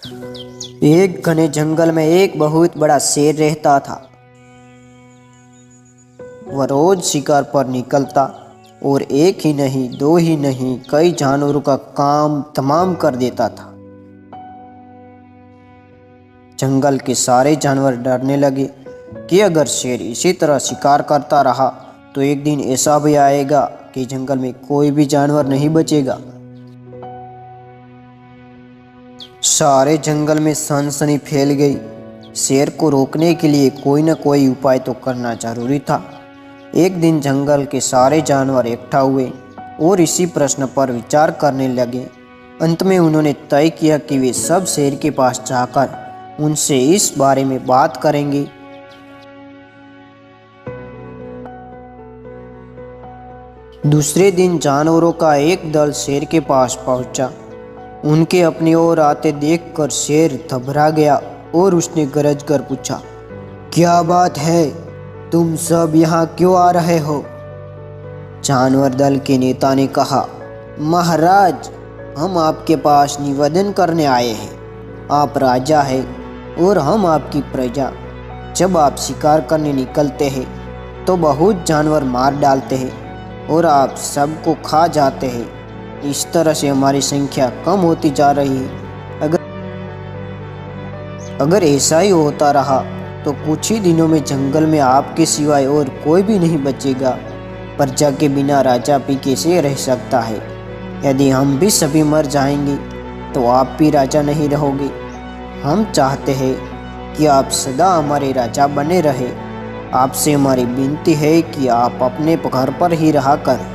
एक घने जंगल में एक बहुत बड़ा शेर रहता था। वह रोज शिकार पर निकलता और एक ही नहीं, दो ही नहीं, कई जानवरों का काम तमाम कर देता था। जंगल के सारे जानवर डरने लगे कि अगर शेर इसी तरह शिकार करता रहा तो एक दिन ऐसा भी आएगा कि जंगल में कोई भी जानवर नहीं बचेगा। सारे जंगल में सनसनी फैल गई। शेर को रोकने के लिए कोई न कोई उपाय तो करना जरूरी था। एक दिन जंगल के सारे जानवर इकट्ठा हुए और इसी प्रश्न पर विचार करने लगे। अंत में उन्होंने तय किया कि वे सब शेर के पास जाकर उनसे इस बारे में बात करेंगे। दूसरे दिन जानवरों का एक दल शेर के पास पहुंचा। उनके अपनी ओर आते देखकर शेर घबरा गया और उसने गरज कर पूछा, क्या बात है, तुम सब यहाँ क्यों आ रहे हो? जानवर दल के नेता ने कहा, महाराज, हम आपके पास निवेदन करने आए हैं। आप राजा हैं और हम आपकी प्रजा। जब आप शिकार करने निकलते हैं तो बहुत जानवर मार डालते हैं और आप सबको खा जाते हैं। इस तरह से हमारी संख्या कम होती जा रही है। अगर ऐसा ही होता रहा तो कुछ ही दिनों में जंगल में आपके सिवाय और कोई भी नहीं बचेगा। प्रजा के बिना राजा भी कैसे रह सकता है? यदि हम भी सभी मर जाएंगे तो आप भी राजा नहीं रहोगे। हम चाहते हैं कि आप सदा हमारे राजा बने रहे। आपसे हमारी विनती है कि आप अपने घर पर ही रहा करें।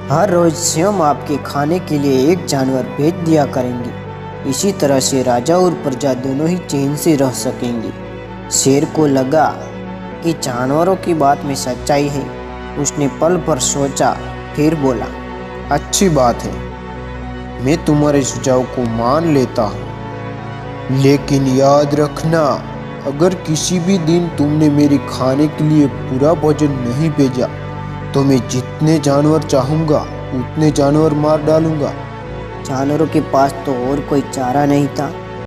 हर रोज स्वयं आपके खाने के लिए एक जानवर भेज दिया करेंगे। इसी तरह से राजा और प्रजा दोनों ही चैन से रह सकेंगे। शेर को लगा कि जानवरों की बात में सच्चाई है। उसने पल भर सोचा, फिर बोला, अच्छी बात है, मैं तुम्हारे सुझाव को मान लेता हूँ, लेकिन याद रखना, अगर किसी भी दिन तुमने मेरे खाने के लिए पूरा भोजन नहीं भेजा तो मैं जितने जानवर चाहूँगा उतने जानवर मार डालूंगा। जानवरों के पास तो और कोई चारा नहीं था।